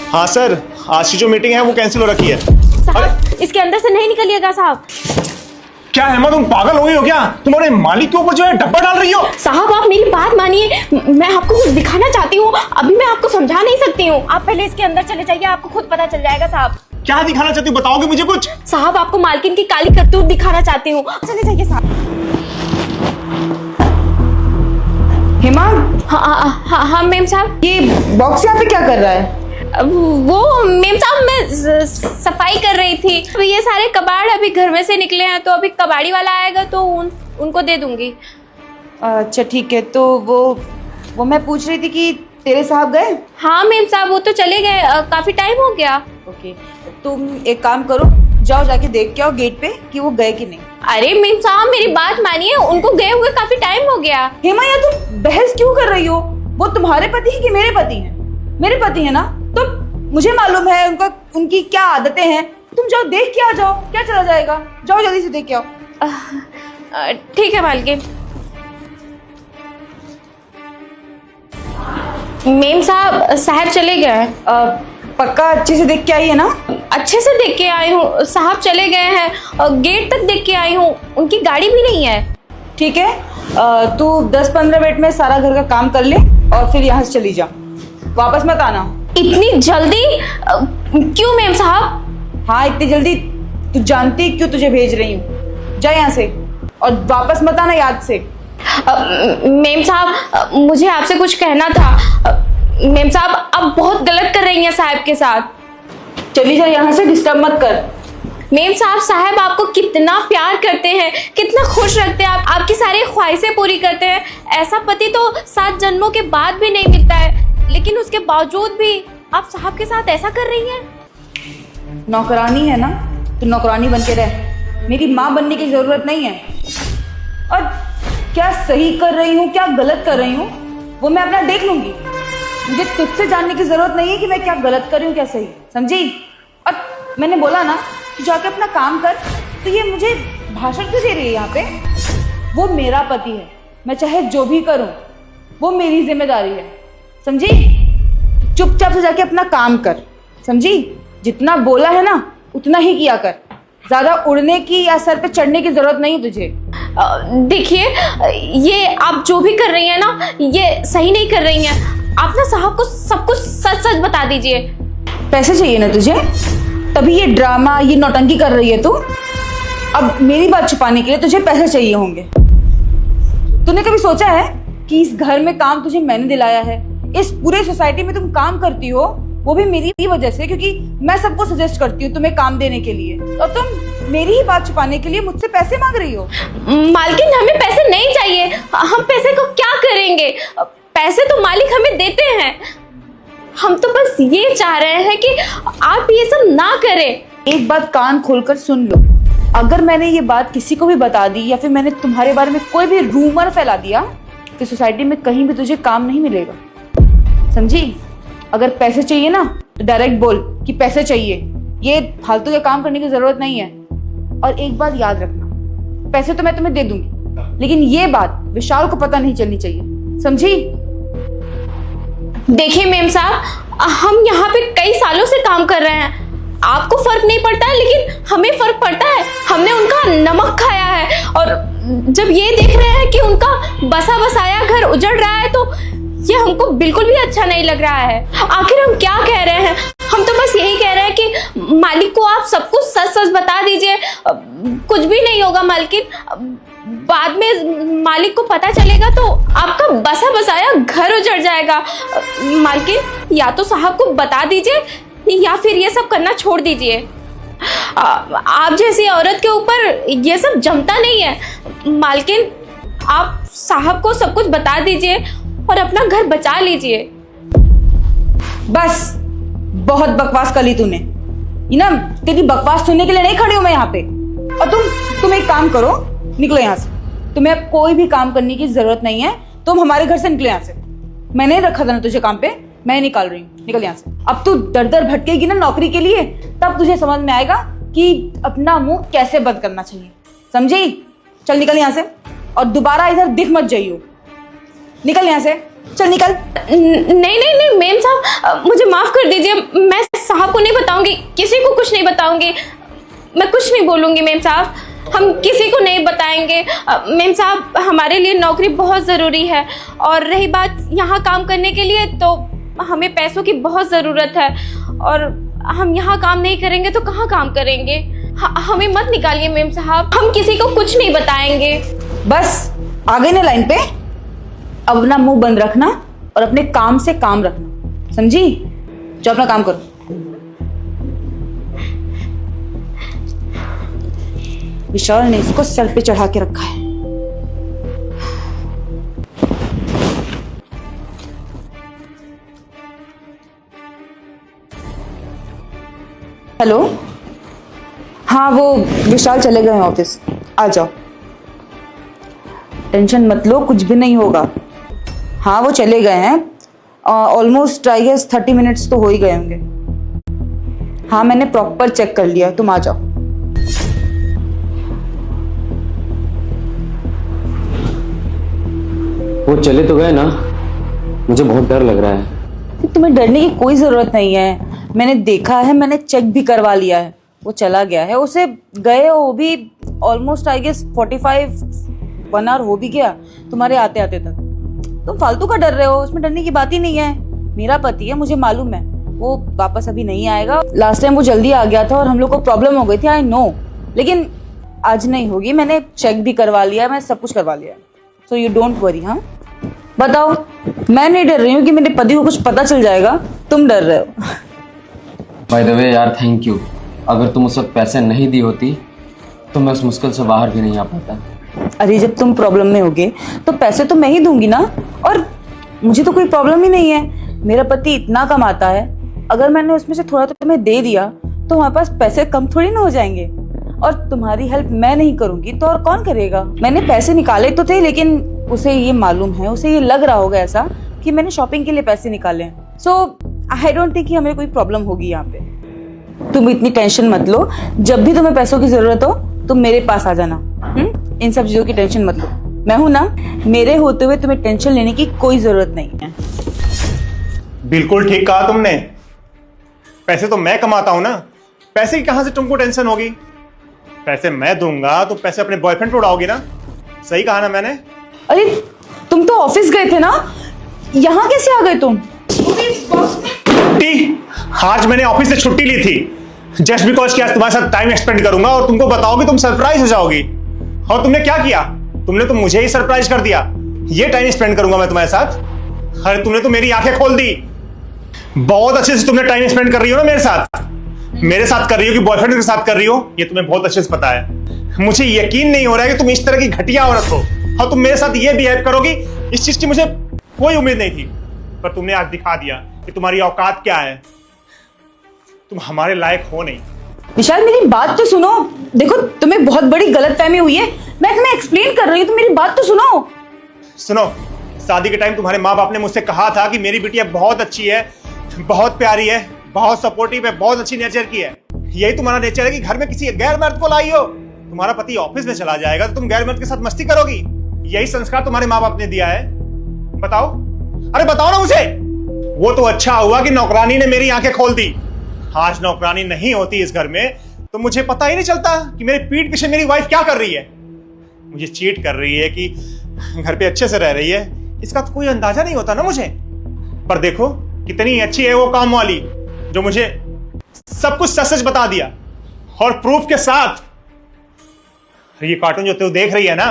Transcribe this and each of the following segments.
हाँ सर, आज की जो मीटिंग है वो कैंसिल हो रखी है। साहब इसके अंदर से नहीं निकलिएगा साहब। क्या हेमा, तुम पागल हो गई हो क्या? तुम्हारे मालिक के ऊपर जो है डब्बा डाल रही हो। साहब आप मेरी बात मानिए, मैं आपको कुछ दिखाना चाहती हूँ, अभी मैं आपको समझा नहीं सकती हूँ। आप पहले इसके अंदर चले जाइए, आपको खुद पता चल जाएगा साहब। क्या दिखाना चाहती हो, बताओगे मुझे कुछ? साहब आपको मालकिन की काली करतूत दिखाना चाहती हूँ, चले जाइए साहब। हेमा, हाँ मेम साहब। ये बॉक्स यहाँ पे क्या कर रहा है? वो मेम साहब मैं सफाई कर रही थी। तो ये सारे कबाड़ अभी घर में से निकले हैं, तो अभी कबाड़ी वाला आएगा तो उनको दे दूंगी। अच्छा ठीक है। तो वो मैं पूछ रही थी कि तेरे साहब गए? हाँ मेम साहब वो तो चले गए, काफी टाइम हो गया। ओके, तुम एक काम करो, जाओ जाके देख के आओ गेट पे कि वो गए कि नहीं। अरे मेम साहब मेरी बात मानिए, उनको गए हुए काफी टाइम हो गया। हेमा यार तुम बहस क्यों कर रही हो? वो तुम्हारे पति है कि मेरे पति हैं? मेरे पति है ना, तो मुझे मालूम है उनकी क्या आदतें हैं। तुम जाओ देख के आ जाओ, क्या चला जाएगा। जाओ जल्दी से देख के आओ। ठीक है मालकिन। मेम साहब चले गए। पक्का अच्छे से देख के आई है ना? अच्छे से देख के आई हूँ, साहब चले गए हैं, गेट तक देख के आई हूँ, उनकी गाड़ी भी नहीं है। ठीक है, तू 10-15 मिनट में सारा घर का काम कर ले और फिर यहाँ से चली जा, वापस मत आना। इतनी जल्दी? क्यों मेम साहब? हाँ इतनी जल्दी, तू जानती क्यों तुझे भेज रही हूँ। जा यहाँ से और वापस मत आना, याद से। मेम साहब मुझे आपसे कुछ कहना था। मेम साहब आप बहुत गलत कर रही हैं साहब के साथ। चली जा यहाँ से, डिस्टर्ब मत कर। मेम साहब आपको कितना प्यार करते हैं, कितना खुश रखते हैं, आपकी सारी ख्वाहिशें पूरी करते हैं। ऐसा पति तो 7 जन्मों के बाद भी नहीं मिलता है, लेकिन उसके बावजूद भी आप साहब के साथ ऐसा कर रही हैं। नौकरानी है ना, तो नौकरानी बन के रह, मेरी माँ बनने की जरूरत नहीं है। और क्या सही कर रही हूँ क्या गलत कर रही हूँ वो मैं अपना देख लूंगी। मुझे तुझसे जानने की जरूरत नहीं है कि मैं क्या गलत कर रही हूँ क्या सही, समझी? और मैंने बोला ना कि जाके अपना काम कर, तो ये मुझे भाषण क्यों दे रही है यहाँ पे? वो मेरा पति है, मैं चाहे जो भी करूँ वो मेरी जिम्मेदारी है, समझी? चुपचाप से जाके अपना काम कर, समझी? जितना बोला है ना उतना ही किया कर, ज्यादा उड़ने की या सर पे चढ़ने की जरूरत नहीं तुझे। देखिए ये आप जो भी कर रही हैं ना, ये सही नहीं कर रही हैं। आप ना साहब को सब कुछ सच सच बता दीजिए। पैसे चाहिए ना तुझे, तभी ये ड्रामा ये नौटंकी कर रही है तू। अब मेरी बात छुपाने के लिए तुझे पैसे चाहिए होंगे। तूने कभी सोचा है कि इस घर में काम तुझे मैंने दिलाया है, इस पूरे सोसाइटी में तुम काम करती हो वो भी मेरी वजह से, क्योंकि मैं सबको सजेस्ट करती हूँ तुम्हें काम देने के लिए, और तुम मेरी ही बात छुपाने के लिए मुझसे पैसे मांग रही हो। मालकिन हमें पैसे नहीं चाहिए, हम पैसे को क्या करेंगे? पैसे तो मालिक हमें देते हैं, हम तो बस ये चाह रहे हैं कि आप ये सब ना करें। एक बात कान खोलकर सुन लो, अगर मैंने ये बात किसी को भी बता दी या फिर मैंने तुम्हारे बारे में कोई भी रूमर फैला दिया तो सोसाइटी में कहीं भी तुझे काम नहीं मिलेगा, समझी? अगर पैसे चाहिए ना तो डायरेक्ट बोल कि पैसे चाहिए, ये फालतू के काम करने की जरूरत नहीं है। और एक बात याद रखना, पैसे तो मैं तुम्हें दे दूंगी, लेकिन ये बात विशाल को पता नहीं चलनी चाहिए, समझी? देखिए मेम साहब हम यहाँ पे कई सालों से काम कर रहे हैं, आपको फर्क नहीं पड़ता है लेकिन हमें फर्क पड़ता है। हमने उनका नमक खाया है, और जब ये देख रहे हैं कि उनका बसा बसाया घर उजड़ रहा है तो ये हमको बिल्कुल भी अच्छा नहीं लग रहा है। आखिर हम क्या कह रहे हैं? हम तो बस यही कह रहे हैं कि मालिक को आप सब कुछ सच सच बता दीजिए, कुछ भी नहीं होगा मालकिन। बाद में मालिक को पता चलेगा तो आपका बसा बसाया घर उजड़ जाएगा। मालकिन या तो साहब को बता दीजिए या फिर ये सब करना छोड़ दीजिए। आप जैसी औरत के ऊपर ये सब जमता नहीं है। मालकिन आप साहब को सब कुछ बता दीजिए और अपना घर बचा लीजिए। बस बहुत बकवास कर ली तूने, ये ना तेरी बकवास सुनने के लिए नहीं खड़ी हूं मैं यहाँ पे। और तुम एक काम करो, निकलो यहाँ से, तुम्हें अब कोई भी काम करने की जरूरत नहीं है, तुम हमारे घर से निकलो यहाँ से। मैंने रखा था ना तुझे काम पे, मैं निकाल रही हूँ, निकल यहाँ से। अब तू दर दर भटकेगी ना नौकरी के लिए, तब तुझे समझ में आएगा कि अपना मुंह कैसे बंद करना चाहिए, समझी? चल निकल यहाँ से और दोबारा इधर दिख मत जाइयो, निकल यहाँ से, चल निकल। नहीं नहीं नहीं मेम साहब मुझे माफ कर दीजिए, मैं साहब को नहीं बताऊंगी, किसी को कुछ नहीं बताऊंगी। मैं कुछ नहीं बोलूंगी मेम साहब, हम किसी को नहीं बताएंगे। मेम साहब, हमारे लिए नौकरी बहुत ज़रूरी है, और रही बात यहाँ काम करने के लिए, तो हमें पैसों की बहुत ज़रूरत है, और हम यहाँ काम नहीं करेंगे तो कहाँ काम करेंगे। हमें मत निकालिए मेम साहब, हम किसी को कुछ नहीं बताएंगे। बस आ गई ना लाइन पे, अब अपना मुंह बंद रखना और अपने काम से काम रखना, समझी? जो अपना काम करो। विशाल ने इसको सर पे चढ़ा के रखा है। हेलो, हाँ वो विशाल चले गए हैं ऑफिस, आ जाओ। टेंशन मत लो, कुछ भी नहीं होगा। हाँ वो चले गए हैं, ऑलमोस्ट आई गेस 30 मिनट्स तो हो ही गए होंगे। हाँ मैंने प्रॉपर चेक कर लिया, तुम आ जाओ। वो चले तो गए ना, मुझे बहुत डर लग रहा है। तुम्हें डरने की कोई जरूरत नहीं है, मैंने देखा है, मैंने चेक भी करवा लिया है। वो चला गया है, उसे गए वो भी ऑलमोस्ट आई गेस 1 आवर हो भी गया तुम्हारे आते आते तक। तुम फालतू का डर रहे हो, उसमें डरने की बात ही नहीं है। मेरा पति है, मुझे मालूम है, वो वापस अभी नहीं आएगा। लास्ट टाइम वो जल्दी आ गया था और हम लोग को प्रॉब्लम हो गई थी, आई नो, लेकिन आज नहीं होगी। मैंने चेक भी करवा लिया, मैं सब कुछ करवा लिया, सो यू डोंट वरी। हाँ बताओ, मैं नहीं डर रही हूँ कि मेरे पति को कुछ पता चल जाएगा, तुम डर रहे हो। बाय द वे यार, थैंक यू। अगर तुम उस वक्त पैसे नहीं दी होती तो मैं उस मुश्किल से बाहर भी नहीं आ पाता। अरे जब तुम प्रॉब्लम में होगे तो पैसे तो मैं ही दूंगी ना, और मुझे तो कोई प्रॉब्लम ही नहीं है। मेरा पति इतना कमाता है, अगर मैंने उसमें से थोड़ा तो तुम्हें दे दिया तो हमारे पास पैसे कम थोड़ी ना हो जाएंगे। और तुम्हारी हेल्प मैं नहीं करूंगी तो और कौन करेगा? मैंने पैसे निकाले तो थे, लेकिन उसे ये मालूम है, उसे ये लग रहा होगा ऐसा कि मैंने शॉपिंग के लिए पैसे निकाले हैं। सो आई डोंट थिंक कि हमें कोई प्रॉब्लम होगी यहाँ पे। तुम इतनी टेंशन मत लो, जब भी तुम्हें पैसों की जरूरत हो तुम मेरे पास आ जाना। इन सब चीजों की टेंशन मत लो, मैं हूं ना, मेरे होते हुए तुम्हें टेंशन लेने की कोई जरूरत नहीं है। बिल्कुल ठीक कहा तुमने, पैसे तो मैं कमाता हूं ना, पैसे की कहां से तुमको टेंशन होगी? पैसे मैं दूंगा तो पैसे अपने बॉयफ्रेंड पे उड़ाओगी ना, सही कहा ना मैंने? अरे तुम तो ऑफिस गए थे ना, यहाँ कैसे आ गए तुम? छुट्टी, आज मैंने ऑफिस से छुट्टी ली थी जस्ट बिकॉज कि आज तुम्हारे साथ टाइम स्पेंड करूंगा और तुमको बताओगी, तुम सरप्राइज हो जाओगी। और तुमने क्या किया? तुमने तो मुझे ही सरप्राइज कर दिया। ये टाइम स्पेंड करूंगा मैं तुम्हारे साथ? अरे तुमने तो मेरी आंखें खोल दी। बहुत अच्छे से तुमने टाइम स्पेंड कर रही हो ना मेरे साथ कर रही हो कि बॉयफ्रेंड के साथ कर रही हो, ये तुम्हें बहुत अच्छे से पता है। मुझे यकीन नहीं हो रहा है कि तुम इस तरह की घटिया औरत हो और तुम मेरे साथ ये बिहेव करोगी। इस चीज की मुझे कोई उम्मीद नहीं थी, पर तुमने आज दिखा दिया कि तुम्हारी औकात क्या है। तुम हमारे लायक हो नहीं। विशाल मेरी बात तो सुनो, देखो तुम्हें बहुत बड़ी गलतफहमी हुई है, मैं तुम्हें एक्सप्लेन कर रही हूँ, तो मेरी बात तो सुनो। सुनो, शादी के टाइम तुम्हारे माँ बाप ने मुझसे कहा था कि मेरी बिटिया बहुत अच्छी है, बहुत प्यारी है, बहुत सपोर्टिव है, बहुत अच्छी नेचर की है। यही तुम्हारा नेचर है कि घर में किसी गैर मर्द को लाई हो। तुम्हारा पति ऑफिस में चला जाएगा तो तुम गैर मर्द के साथ मस्ती करोगी। यही संस्कार तुम्हारे माँ बाप ने दिया है। बताओ, अरे बताओ ना मुझे। वो तो अच्छा हुआ कि नौकरानी ने मेरी आंखें खोल दी। आज नौकरानी नहीं होती इस घर में तो मुझे पता ही नहीं चलता कि मेरी पीठ पीछे मेरी वाइफ क्या कर रही है। मुझे चीट कर रही है कि घर पे अच्छे से रह रही है, इसका तो कोई अंदाजा नहीं होता ना मुझे। पर देखो कितनी अच्छी है वो काम वाली, जो मुझे सब कुछ सच सच बता दिया और प्रूफ के साथ। ये कार्टून जो तू देख रही है ना,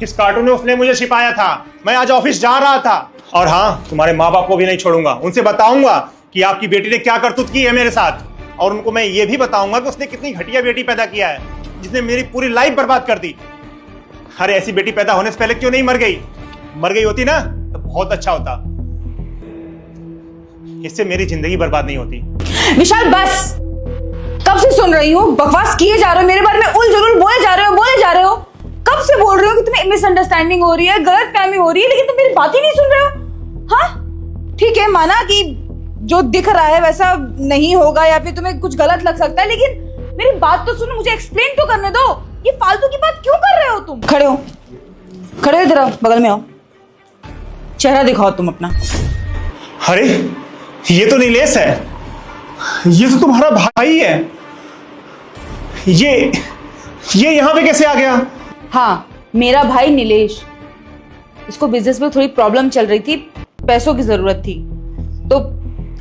इस कार्टून में उसने मुझे छिपाया था। मैं आज ऑफिस जा रहा था, और हाँ, तुम्हारे माँ बाप को भी नहीं छोड़ूंगा। उनसे बताऊंगा कि आपकी बेटी ने क्या करतूत की है मेरे साथ, और उनको मैं ये भी बताऊंगा कि उसने कितनी घटिया बेटी पैदा किया है, जिसने मेरी पूरी लाइफ बर्बाद कर दी। अरे ऐसी बेटी पैदा होने से पहले क्यों नहीं मर गई? मर गई होती ना तो बहुत अच्छा होता, इससे मेरी जिंदगी बर्बाद नहीं होती। विशाल बस, कब से सुन रही हूँ, बकवास किए जा रहे हो मेरे बारे में, उल जरूर बोले जा रहे हो। कब से बोल रही हो कि तुम्हें मिसअंडरस्टैंडिंग हो रही है, गलतफहमी हो रही है, लेकिन तुम मेरी बात ही नहीं सुन रहे हो। हाँ ठीक है, माना कि जो दिख रहा है वैसा नहीं होगा या फिर तुम्हें कुछ गलत लग सकता है, लेकिन मेरी बात तो सुनो, मुझे एक्सप्लेन तो करने दो। ये फालतू की बात क्यों कर रहे हो तुम? खड़े हो जरा, बगल में आओ, चेहरा दिखाओ तुम अपना। अरे ये तो नीलेश है, ये तो तुम्हारा भाई है। ये यहाँ पे कैसे आ गया? हाँ, मेरा भाई नीलेश। इसको बिजनेस में थोड़ी प्रॉब्लम चल रही थी, पैसों की जरूरत थी, तो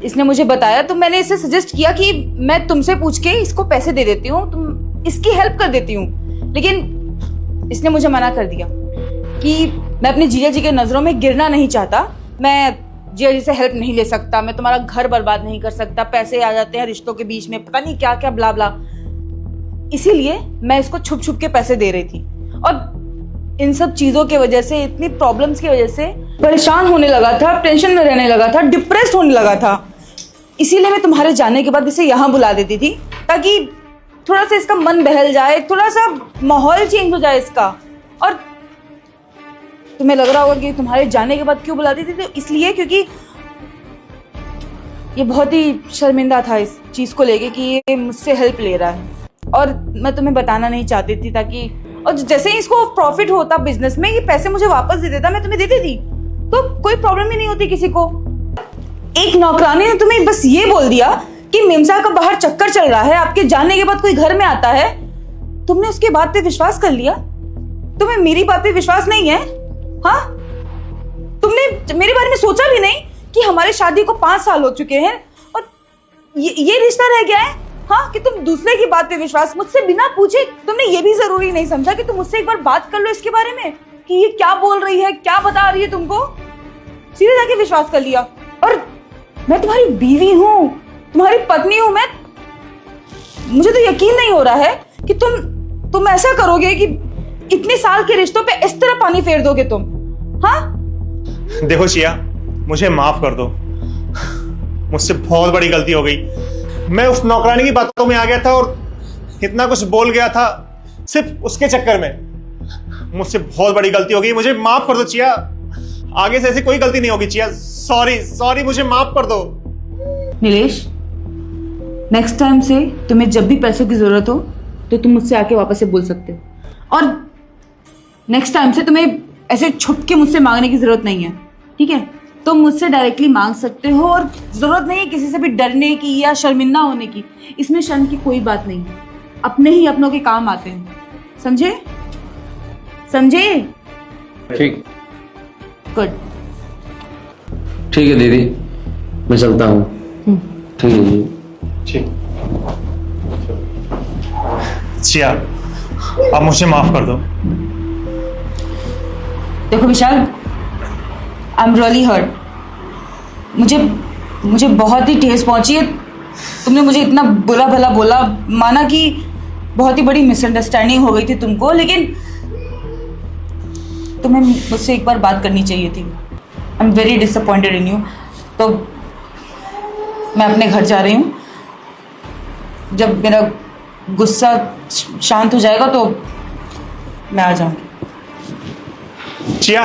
इसने मुझे बताया। तो मैंने इसे सजेस्ट किया कि मैं तुमसे पूछ के इसको पैसे दे देती हूँ, तुम इसकी हेल्प कर देती हूँ। लेकिन इसने मुझे मना कर दिया कि मैं अपने जीजा जी के नजरों में गिरना नहीं चाहता, मैं जीजा जी से हेल्प नहीं ले सकता, मैं तुम्हारा घर बर्बाद नहीं कर सकता, पैसे आ जाते हैं रिश्तों के बीच में, पता नहीं क्या क्या ब्ला ब्ला। इसीलिए मैं इसको छुप छुप के पैसे दे रही थी। और इन सब चीजों की वजह से, इतनी प्रॉब्लम्स की वजह से परेशान होने लगा था, टेंशन में रहने लगा था, डिप्रेस्ड होने लगा था। इसीलिए मैं तुम्हारे जाने के बाद इसे यहाँ बुला देती थी, ताकि थोड़ा सा इसका मन बहल जाए, थोड़ा सा माहौल चेंज हो जाए इसका। और तुम्हें लग रहा होगा कि तुम्हारे जाने के बाद क्यों बुलाती थी, तो इसलिए क्योंकि ये बहुत ही शर्मिंदा था इस चीज को लेके कि ये मुझसे हेल्प ले रहा है, और मैं तुम्हें बताना नहीं चाहती थी, ताकि और जैसे ही इसको प्रॉफिट होता बिजनेस में, ये पैसे मुझे वापस दे देता, मैं तुम्हें देती थी, तो कोई प्रॉब्लम ही नहीं होती किसी को। एक नौकरानी ने तुम्हें बस ये बोल दिया कि मेमसा का बाहर चक्कर चल रहा है, आपके जाने के बाद कोई घर में आता है, तुमने उसके बात पे विश्वास कर लिया। तुम्हें मेरी बात पे विश्वास नहीं है? हाँ, तुमने मेरे बारे में सोचा भी नहीं कि हमारे शादी को 5 साल हो चुके हैं और ये रिश्ता रह गया है। हाँ, कि तुम दूसरे की बात पे विश्वास, मुझसे बिना पूछे, तुमने ये भी जरूरी नहीं समझा कि तुम मुझसे एक बार बात कर लो इसके बारे में कि ये क्या बोल रही है, क्या बता रही है तुमको, सीधे जाके विश्वास कर लिया। और मैं तुम्हारी बीवी हूँ, तुम्हारी पत्नी हूँ मैं, मुझे तो यकीन नहीं हो रहा है कि तुम ऐसा करोगे कि इतने साल के रिश्तों पे इस तरह पानी फेर दोगे तुम। हाँ, देखो चिया, मुझे माफ कर दो, मुझसे बहुत बड़ी गलती हो गई। मैं उस नौकरानी की बातों में आ गया था और इतना कुछ बोल गया था सिर्फ उसके चक्कर में। मुझसे बहुत बड़ी गलती हो गई, मुझे माफ कर दो चिया। आगे से ऐसी कोई गलती नहीं होगी चिया। सॉरी, मुझे माफ कर दो। नीलेश, नेक्स्ट टाइम से तुम्हें जब भी पैसों की जरूरत हो तो तुम मुझसे आके वापस से बोल सकते हो, और नेक्स्ट टाइम से तुम्हें ऐसे छुप के मुझसे मांगने की जरूरत नहीं है, ठीक है? तुम मुझसे डायरेक्टली मांग सकते हो, और जरूरत नहीं है किसी से भी डरने की या शर्मिंदा होने की। इसमें शर्म की कोई बात नहीं है, अपने ही अपनों के काम आते हैं, समझे? ठीक गुड। ठीक है दीदी, मैं चलता हूँ। ठीक है जी। ठीक चिया, अब मुझे माफ कर दो। देखो विशाल, आई एम रियली हर्ट। मुझे बहुत ही ठेस पहुंची है। तुमने मुझे इतना बुरा भला बोला, माना कि बहुत ही बड़ी मिसअंडरस्टैंडिंग हो गई थी तुमको, लेकिन तुम्हें मुझसे एक बार बात करनी चाहिए थी। I am very disappointed in you. तो मैं अपने घर जा रही हूँ, जब मेरा गुस्सा शांत हो जाएगा तो मैं आ जाऊंगी। चिया,